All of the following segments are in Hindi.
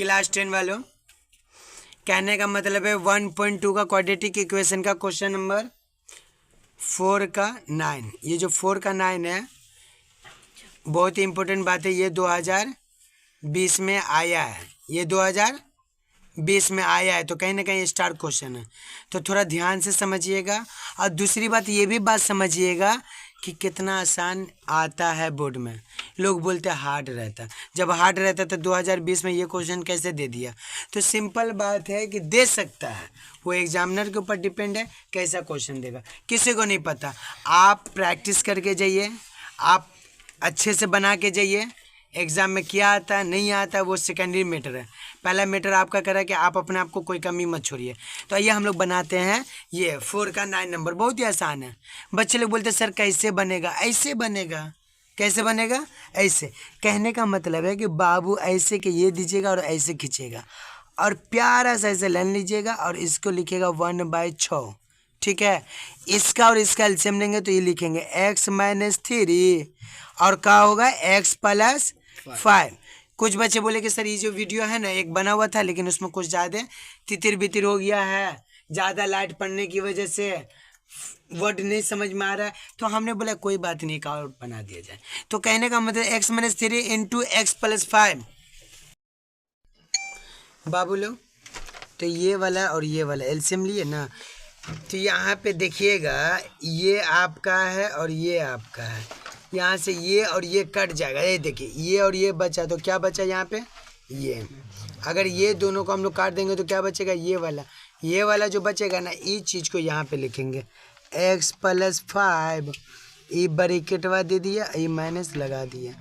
क्लास 10 वालों, कहने का मतलब है 1.2 का क्वाड्रेटिक इक्वेशन का क्वेश्चन नंबर 4 का 9। ये जो 4 का 9 है बहुत ही इंपॉर्टेंट बात है। ये 2020 में आया है, ये 2020 में आया है, तो कहीं ना कहीं स्टार क्वेश्चन है, तो थोड़ा ध्यान से समझिएगा। और दूसरी बात ये भी बात समझिएगा कि कितना आसान आता है बोर्ड में। लोग बोलते हैं हार्ड रहता, जब हार्ड रहता तो 2020 में ये क्वेश्चन कैसे दे दिया। तो सिंपल बात है कि दे सकता है, वो एग्जामिनर के ऊपर डिपेंड है कैसा क्वेश्चन देगा, किसी को नहीं पता। आप प्रैक्टिस करके जाइए, आप अच्छे से बना के जाइए। एग्ज़ाम में क्या आता है नहीं आता वो सेकेंडरी मैटर है, पहला मैटर आपका करा कि आप अपने आप को कोई कमी मत छोड़िए। तो आइए हम लोग बनाते हैं ये 4 का 9 नंबर। बहुत ही आसान है। बच्चे लोग बोलते हैं सर कैसे बनेगा, ऐसे बनेगा। कैसे बनेगा? ऐसे। कहने का मतलब है कि बाबू ऐसे के ये दीजिएगा और ऐसे खींचेगा और प्यारा सा ऐसे लाइन लीजिएगा और इसको लिखिएगा 1/6। ठीक है, इसका और इसका एलसीएम लेंगे तो ये लिखेंगे x - 3 और क्या होगा x + 5। कुछ बच्चे बोले कि सर ये जो वीडियो है ना एक बना हुआ था लेकिन उसमें कुछ ज़्यादा तितिर बितिर हो गया है, ज़्यादा लाइट पड़ने की वजह से वर्ड नहीं समझ में आ रहा है, तो हमने बोला कोई बात नहीं, एक और बना दिया जाए। तो कहने का मतलब x - 3 × x + 5। बाबू लोग तो ये वाला और ये वाला एलसीएम लिए ना, तो यहाँ पे देखिएगा ये आपका है और ये आपका है, यहाँ से ये और ये कट जाएगा। ये देखिए ये और ये बचा, तो क्या बचा यहाँ पे ये। अगर ये दोनों को हम लोग काट देंगे तो क्या बचेगा, ये वाला जो बचेगा ना इस चीज़ को यहाँ पे लिखेंगे x + 5। ई ब्रैकेटवा दे दिया, ई माइनस लगा दिया,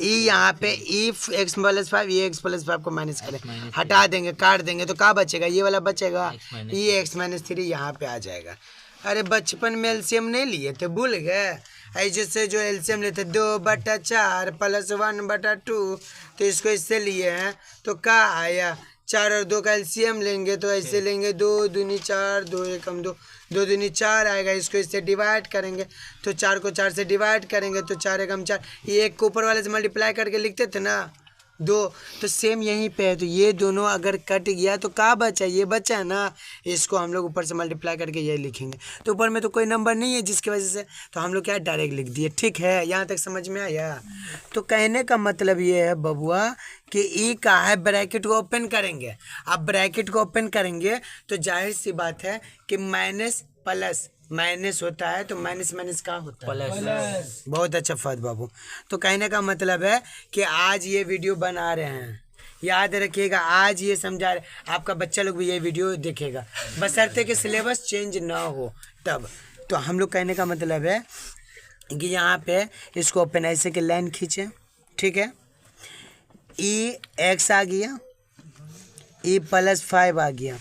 ई यहाँ पे इफ x + 5, ये x + 5 को माइनस करें, हटा देंगे काट देंगे तो क्या बचेगा, ये वाला बचेगा, ये x - 3 यहाँ पे आ जाएगा। अरे बचपन में एलसीएम नहीं लिए थे, भूल गए? ऐसे से जो एलसीएम लेते 2/4 + 1/2, तो इसको इससे लिए हैं तो क्या आया 4 और 2 का एलसीएम लेंगे तो ऐसे लेंगे 2 दूनी 4, 2 एकम 2, 2 दूनी 4 आएगा। इसको इससे डिवाइड करेंगे तो 4 को 4 से डिवाइड करेंगे तो 4 एकम 4, ये एक को ऊपर वाले से मल्टीप्लाई करके लिखते थे ना 2, तो सेम यहीं पे है। तो ये दोनों अगर कट गया तो क्या बचा, ये बचा ना, इसको हम लोग ऊपर से मल्टीप्लाई करके ये लिखेंगे। तो ऊपर में तो कोई नंबर नहीं है जिसकी वजह से तो हम लोग क्या डायरेक्ट लिख दिए। ठीक है, यहाँ तक समझ में आया? तो कहने का मतलब ये है बबुआ कि ई का है ब्रैकेट को ओपन करेंगे। अब ब्रैकेट को ओपन करेंगे तो जाहिर सी बात है कि माइनस प्लस माइनस होता है, तो माइनस माइनस का होता है प्लस। बहुत अच्छा फत बाबू। तो कहने का मतलब है कि आज ये वीडियो बना रहे हैं, याद रखिएगा आज ये समझा रहे, आपका बच्चा लोग भी ये वीडियो देखेगा, बशर्ते कि सिलेबस चेंज ना हो तब। तो हम लोग कहने का मतलब है कि यहाँ पे इसको ओपन ऐसे के लाइन खींचे। ठीक है, ई x आ गया, ई + 5 आ गया,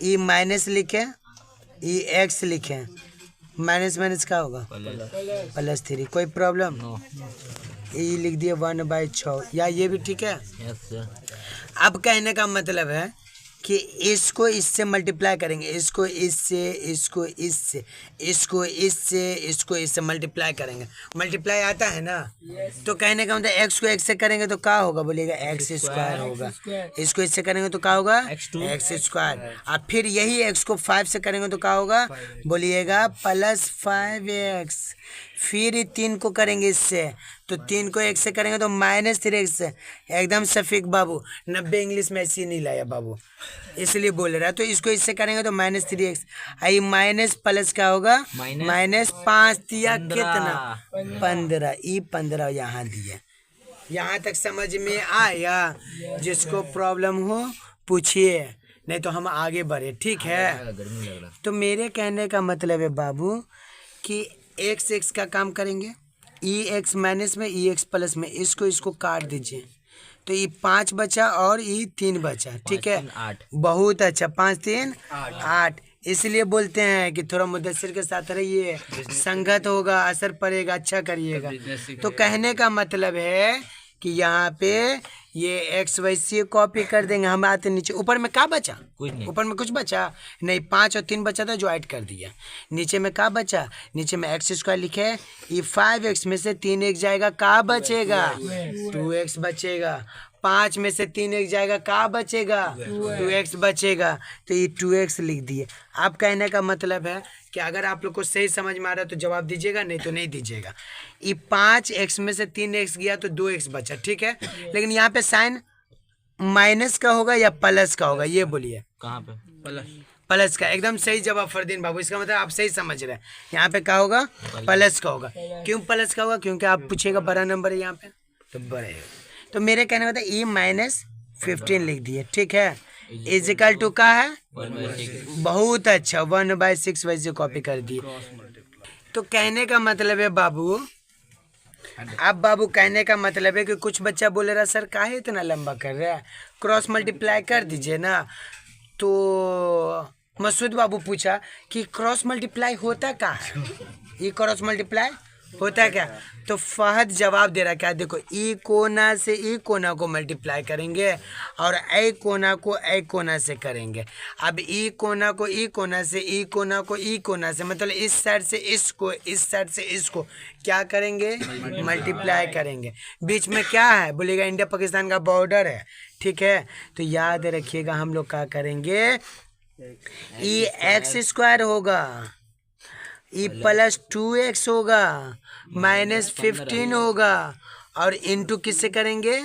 ई माइनस लिखे, ई x लिखे, माइनस माइनस क्या होगा +3। कोई प्रॉब्लम? ई लिख दिए 1/6, या ये भी ठीक है। अब कहने का मतलब है कि इसको इससे मल्टीप्लाई करेंगे, इसको इससे, इसको इससे, इसको इससे, इसको इससे मल्टीप्लाई करेंगे। मल्टीप्लाई आता है ना? तो कहने का मतलब x को x से करेंगे तो क्या होगा, बोलिएगा x² होगा। इसको इससे करेंगे तो क्या होगा x²। और फिर यही x को 5 से करेंगे तो क्या होगा, बोलिएगा +5x। फिर 3 को करेंगे इससे तो 3 को x से करेंगे तो -3x। एकदम सफीक बाबू, 90 इंग्लिश में ऐसी नहीं लाया बाबू, इसलिए बोल रहा है। तो इसको इससे करेंगे तो -3x। आई माइनस प्लस क्या होगा, -5 दिया कितना 15, ई 15 यहाँ दिया। यहाँ तक समझ में आया? जिसको प्रॉब्लम हो पूछिए, नहीं तो हम आगे बढ़े। ठीक है, तो मेरे कहने का मतलब है बाबू कि x का काम करेंगे, ई x माइनस में ई x प्लस में, इसको काट दीजिए तो ये 5 बचा और ये 3 बचा। ठीक है, बहुत अच्छा, 5 3 8। इसलिए बोलते हैं कि थोड़ा मुदस्सिर के साथ रहिए, संगत होगा, असर पड़ेगा, अच्छा करिएगा। तो कहने का मतलब है कि यहाँ पे ये x वैसे कॉपी कर देंगे। हम आते नीचे, ऊपर में क्या बचा, ऊपर में कुछ बचा नहीं, 5 और 3 बचा था जो ऐड कर दिया। नीचे में क्या बचा, नीचे में x² लिखे, ये 5x में से 3x जाएगा, क्या बचेगा 2x बचेगा। 5 में से 3 एक्स जाएगा, कहाँ बचेगा? 2x बचेगा। तो ये 2x लिख दिए। अब कहने का मतलब है कि अगर आप लोग को सही समझ में आ रहा है तो जवाब दीजिएगा, नहीं तो नहीं दीजिएगा। ये 5x में से 3x गया तो 2x बचा, ठीक है। लेकिन यहाँ पे साइन माइनस का होगा या प्लस का होगा, ये बोलिए। कहाँ पे? प्लस का। एकदम सही जवाब फरदीन बाबू, इसका मतलब आप सही समझ रहे हैं। यहाँ पे क्या होगा? प्लस का होगा। क्यों प्लस का होगा? क्योंकि आप पूछेगा बड़ा नंबर है यहाँ पे, तो बड़े। तो मेरे कहने का मतलब E-15 लिख दिए, ठीक है। इजिकल टू का है, बहुत अच्छा, 1/6 वैसे कॉपी कर दिए। तो कहने का मतलब है बाबू, अब बाबू कहने का मतलब है कि कुछ बच्चा बोले रहा सर काहे इतना लंबा कर रहा है, क्रॉस मल्टीप्लाई कर दीजिए ना। तो मसूद बाबू पूछा कि क्रॉस मल्टीप्लाई होता क्या है, ये क्रॉस मल्टीप्लाई होता क्या? तो फहद जवाब दे रहा क्या, देखो ई कोना से ई कोना को मल्टीप्लाई करेंगे और ए कोना को ए कोना से करेंगे। अब ई कोना को ई कोना से, ई कोना को ई कोना से, मतलब इस साइड से इसको, इस साइड से इसको क्या करेंगे? मल्टीप्लाई करेंगे। बीच में क्या है बोलेगा? इंडिया पाकिस्तान का बॉर्डर है, ठीक है। तो याद रखिएगा हम लोग क्या करेंगे, E(x² होगा, E + 2x होगा, -15 होगा, और इंटू किससे करेंगे?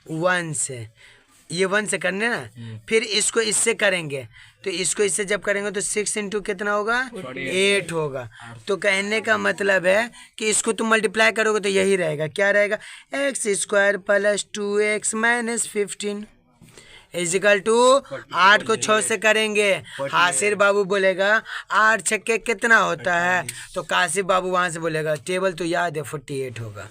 1 से। ये 1 से करने ना, फिर इसको इससे करेंगे, तो इसको इससे जब करेंगे तो 6 इंटू कितना होगा? 8 होगा। तो कहने का मतलब है कि इसको तुम मल्टीप्लाई करोगे तो यही रहेगा, क्या रहेगा? x² + 2x - 15 इजिकल टू 8 को 6 से करेंगे। हासिर बाबू बोलेगा 8 छक्के कितना होता है, तो कासिफ बाबू वहाँ से बोलेगा टेबल तो याद है 48 होगा,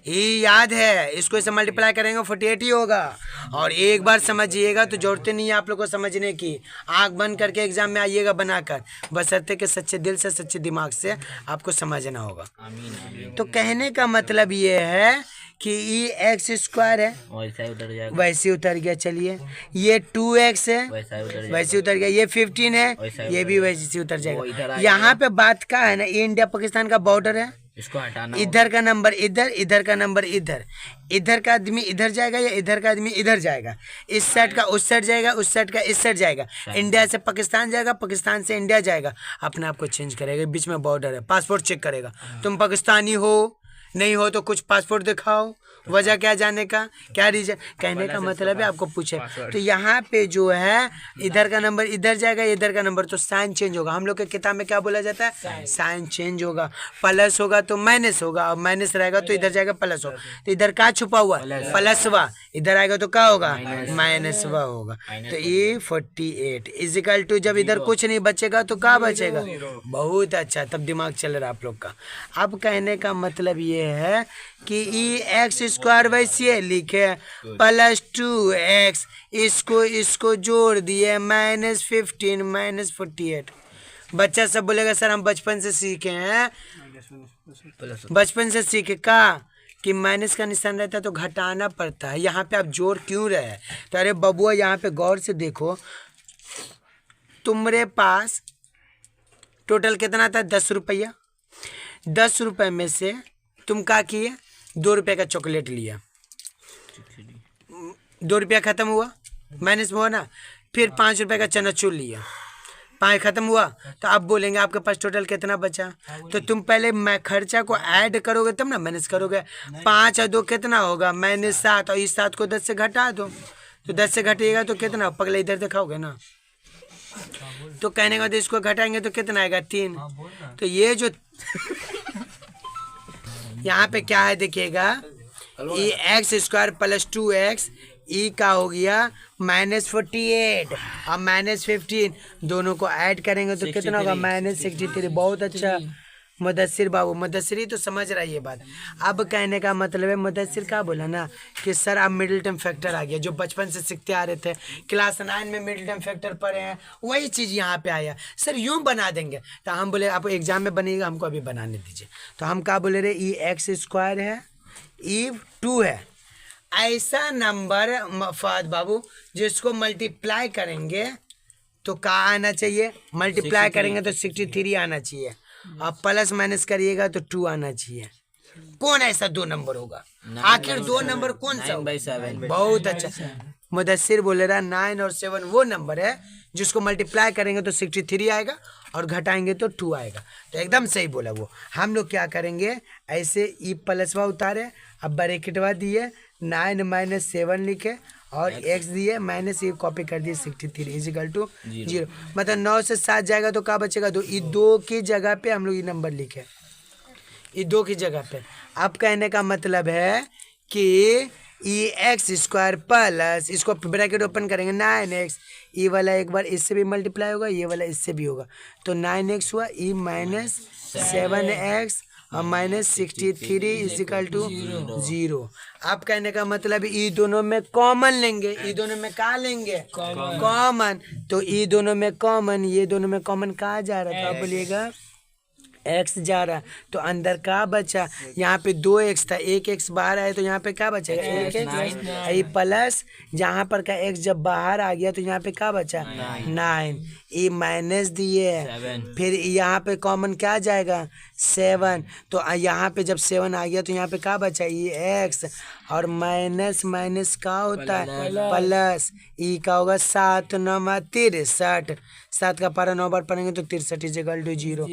ये याद है, इसको इसे मल्टीप्लाई करेंगे 48 ही होगा। और एक बार समझिएगा तो जरूरत नहीं है आप लोग को समझने की, आंख बंद करके एग्जाम में आइएगा बनाकर, बशर्ते कि सच्चे दिल से सच्चे दिमाग से आपको समझना होगा। तो कहने का मतलब ये है कि E(x² है, वैसे उतर गया, चलिए ये 2x है, वैसे उतर गया, ये 15 है, ये भी वैसे उतर जाएगा। यहाँ पे बात का है ना, ये इंडिया पाकिस्तान का बॉर्डर है, इसको हटाना, इधर का नंबर इधर, इधर का नंबर इधर, इधर का आदमी इधर जाएगा या इधर का आदमी इधर जाएगा, इस साइड का उस साइड जाएगा, उस साइड का इस साइड जाएगा, इंडिया से पाकिस्तान जाएगा, पाकिस्तान से इंडिया जाएगा, अपने आप को चेंज करेगा, बीच में बॉर्डर है, पासपोर्ट चेक करेगा, तुम पाकिस्तानी हो नहीं हो तो कुछ पासपोर्ट दिखाओ, वजह क्या जाने का, क्या रीजन। कहने का मतलब है आपको पूछे तो यहाँ पे जो है इधर का नंबर इधर जाएगा, इधर का नंबर, तो साइन चेंज होगा। हम लोग के किताब में क्या बोला जाता है? साइन चेंज होगा। प्लस होगा तो माइनस होगा, और माइनस रहेगा तो इधर जाएगा प्लस होगा। तो इधर क्या छुपा हुआ? प्लसवा। इधर आएगा तो क्या होगा? माइनसवा होगा। तो ये 48 इजिकल टू, जब इधर कुछ नहीं बचेगा तो क्या बचेगा? बहुत अच्छा, तब दिमाग चल रहा है आप लोग का। अब कहने का मतलब ये है कि E(x² वैसे लिखे + 2x, इसको जोड़ दिए -15 - 48। बच्चा सब बोलेगा सर हम बचपन से सीखे हैं, बचपन से सीखे का कि माइनस का निशान रहता है तो घटाना पड़ता है, यहाँ पे आप जोड़ क्यों रहे? तो अरे बबुआ यहाँ पे गौर से देखो, तुम्हारे पास टोटल कितना था? 10 रुपया। 10 रुपये में से तुम क्या किए? 2 रुपये का चॉकलेट लिया, 2 रुपया खत्म हुआ, माइनस में हुआ ना। फिर 5 रुपये का चनाचूर लिया, 5 खत्म हुआ, तो आप बोलेंगे आपके पास टोटल कितना बचा? तो तुम पहले मैं खर्चा को ऐड करोगे तब ना माइनस करोगे। 5 और 2 कितना होगा? -7, और इस 7 को 10 से घटा दो, तो 10 से घटिएगा तो कितना? पगले इधर दिखाओगे ना, तो कहने का मतलब इसको घटाएंगे तो कितना आएगा? 3। तो ये जो यहाँ पे क्या है देखिएगा, E(x² + 2x, E का हो गया -48 और -15, दोनों को ऐड करेंगे तो कितना होगा? -63। बहुत अच्छा मुदस्सिर बाबू, मुदस्सिर ही तो समझ रहा है ये बात। अब कहने का मतलब है मुदस्सिर का बोला ना कि सर आप मिडिल टर्म फैक्टर आ गया, जो बचपन से सीखते आ रहे थे, क्लास 9 में मिडिल टर्म फैक्टर पढ़े हैं, वही चीज़ यहाँ पे आया। सर यूँ बना देंगे, तो हम बोले आप एग्जाम में बनेगा, हमको अभी बनाने दीजिए। तो हम क्या बोले रहे? E(x² है, E(2) है, ऐसा नंबर फहद बाबू जिसको मल्टीप्लाई करेंगे तो क्या आना चाहिए? मल्टीप्लाई करेंगे तो 63 आना चाहिए, और प्लस माइनस करिएगा तो 2 आना चाहिए। कौन ऐसा 2 नंबर होगा? आखिर 2 नंबर कौन सा? 9/7। बहुत अच्छा। मुदस्सिर बोल रहा 9 और 7 वो नंबर है जिसको मल्टीप्लाई करेंगे तो 63 आएगा और घटाएंगे तो 2 आएगा। तो एकदम सही बोला वो। हम लोग क्या करेंगे, ऐसे ई प्लसवा उतारे, अब ब्रैकेटवा दिए, 9 - 7 लिखे और x दिए माइनस ये कॉपी कर दिए 63 इजिकल टू 0। मतलब 9 से 7 जाएगा तो क्या बचेगा? 2। ये 2 की जगह पे हम लोग ये नंबर लिखे, ये 2 की जगह पे। अब कहने का मतलब है कि ये x² प्लस, इसको ब्रैकेट ओपन करेंगे 9x, ये वाला एक बार इससे भी मल्टीप्लाई होगा, ये वाला इससे भी होगा, तो 9x हुआ, ई माइनस 7x और माइनस 63 इजिकल टू 0। आप कहने का मतलब ये दोनों में कॉमन लेंगे, ये दोनों में क्या लेंगे? कॉमन। तो ये दोनों में कॉमन, ये दोनों में कॉमन कहाँ जा रहा था? आप बोलिएगा x जा रहा, तो अंदर क्या बचा? यहाँ पे 2x था, 1x बाहर आया तो यहाँ पे क्या बचेगा? 1x। ये प्लस जहाँ पर का x जब बाहर आ गया तो यहाँ पे क्या बचा? 9। ये माइनस दिए, फिर यहाँ पे कॉमन क्या जाएगा? 7। तो यहाँ पे जब 7 आ गया तो यहाँ पे क्या बचा? ये x और माइनस माइनस क्या होता है? प्लस। ई का होगा 7 × 9 = 63। 7 का पारा 9 बार पढ़ेंगे तो 63 इजिकल टू 0।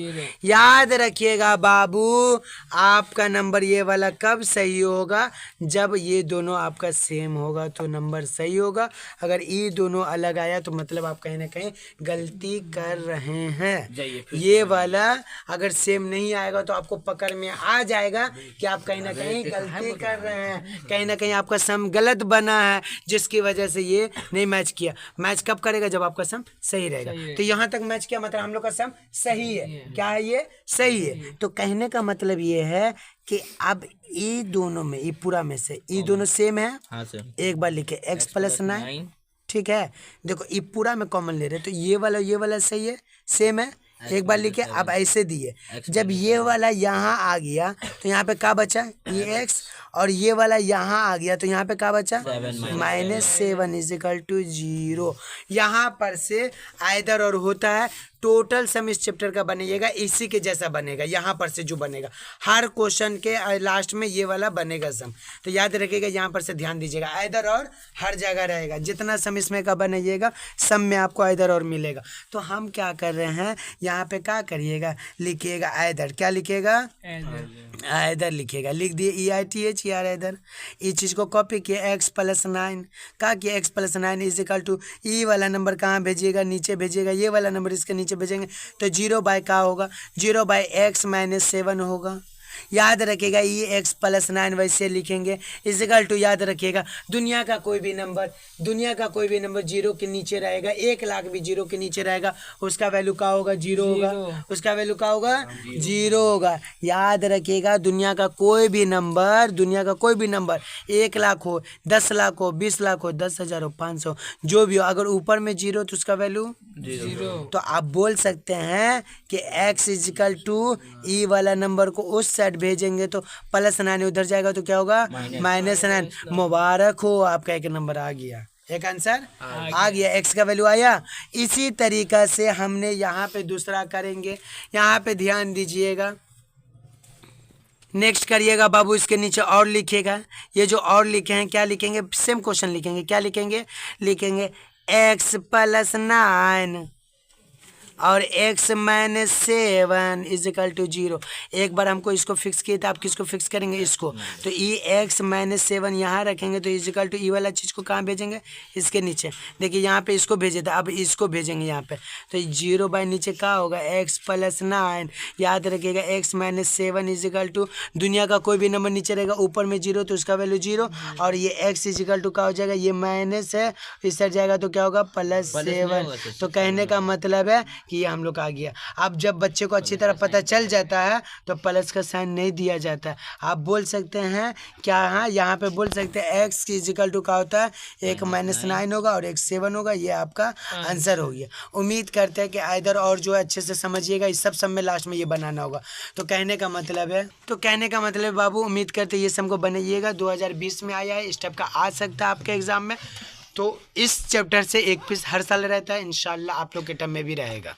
याद रखिएगा बाबू, आपका नंबर ये वाला कब सही होगा? जब ये दोनों आपका सेम होगा तो नंबर सही होगा। अगर ये दोनों अलग आया तो मतलब आप कहीं ना कहीं गलती कर रहे हैं। ये वाला अगर सेम नहीं आएगा तो आपको पकड़ में आ जाएगा कि आप कहीं ना कहीं गलती कर रहे हैं, कहीं ना कहीं आपका सम गलत बना है, जिसकी वजह से ये नहीं मैच किया। मैच कब करेगा? जब आपका सम सही रहेगा। तो यहाँ तक मैच किया मतलब हम लोग का सम सही है। क्या है? ये सही है। तो कहने का मतलब ये है कि अब ये दोनों में, ये पूरा में से ये दोनों सेम है। हाँ सर। एक बार लिखे x + 9, ठीक है। देखो ये पूरा में कॉमन ले रहे तो ये वाला सही है, सेम है। एक बार लिखे। अब ऐसे दिए, जब ये वाला यहाँ आ गया तो यहाँ पे क्या बचा? ये x, और ये वाला यहाँ आ गया तो यहाँ पे क्या बचा? -7 इजिकल टू 0। यहाँ पर से आइदर और होता है। टोटल सम इस चैप्टर का बनेगा इसी के जैसा बनेगा। यहाँ पर से जो बनेगा हर क्वेश्चन के लास्ट में ये वाला बनेगा सम। तो याद रखिएगा, यहाँ पर से ध्यान दीजिएगा, आइदर और हर जगह रहेगा। जितना सम इसमें का बनाइएगा सम में आपको आइदर और मिलेगा। तो हम क्या कर रहे हैं, यहाँ पे क्या करिएगा, लिखिएगा आइदर। क्या लिखिएगा? आइदर लिखिएगा। लिख दिए EITH यार आइदर। इस चीज़ को कॉपी किए x + 9 का किया, x + 9 इजिकल टू ई वाला नंबर कहाँ भेजिएगा? नीचे भेजिएगा। ये वाला नंबर इसके नीचे भेजेंगे तो 0/, क्या होगा? 0/x - 7 होगा। याद रखिएगा, ये x + 9 वैसे लिखेंगे इजिकल टू, याद रखिएगा दुनिया का कोई भी नंबर 0 के नीचे रहेगा, 1 लाख भी 0 के नीचे रहेगा, उसका वैल्यू क्या होगा? 0 होगा। उसका वैल्यू क्या होगा? 0 होगा। याद रखिएगा, दुनिया का कोई भी नंबर 1 लाख हो, 10 लाख हो, 20 लाख हो, 10,000 हो, 500 जो भी हो, अगर ऊपर में 0 तो उसका वैल्यू 0। तो आप बोल सकते हैं कि x इजिकल टू ई वाला नंबर को उस साइड भेजेंगे तो +9 उधर जाएगा तो क्या होगा? -9। मुबारक हो, आपका एक नंबर आ गया, एक आंसर आ गया, x का वैल्यू आया। इसी तरीका से हमने यहाँ पे दूसरा करेंगे। यहाँ पे ध्यान दीजिएगा, नेक्स्ट करिएगा बाबू। इसके नीचे और लिखिएगा। ये जो और लिखे हैं क्या लिखेंगे? सेम क्वेश्चन लिखेंगे। क्या लिखेंगे? लिखेंगे x + 9 और x - 7 इजिकल टू 0। एक बार हमको इसको फिक्स किए तो आप किसको फिक्स करेंगे? इसको। तो ये x - 7 यहाँ रखेंगे तो इजिकल टू ई वाला चीज़ को कहाँ भेजेंगे? इसके नीचे। देखिए यहाँ पे इसको भेजे थे, अब इसको भेजेंगे यहाँ पे, तो 0/, नीचे क्या होगा? x + 9। याद रखिएगा x - 7 इजिकल टू, दुनिया का कोई भी नंबर नीचे रहेगा, ऊपर में 0 तो उसका वैल्यू 0, और ये x इजिकल टू क्या हो जाएगा? ये माइनस है, इस साइड जाएगा तो क्या होगा? +7। तो कहने का मतलब है कि ये हम लोग आ गया। अब जब बच्चे को अच्छी तरह पता चल जाता है तो प्लस का साइन नहीं दिया जाता है। आप बोल सकते हैं क्या? हाँ, यहाँ पे बोल सकते हैं x इजिकल टू क्या होता है? एक -9 होगा और एक 7 होगा। ये आपका आंसर हो गया। उम्मीद करते हैं कि इधर और जो है अच्छे से समझिएगा। इस सब में लास्ट में ये बनाना होगा। तो कहने का मतलब है बाबू, उम्मीद करते ये सब को बनाइएगा। 2020 में आया है, इस टाइप का आ सकता है आपके एग्जाम में। तो इस चैप्टर से एक पीस हर साल रहता है, इंशाल्लाह आप लोग के टर्म में भी रहेगा।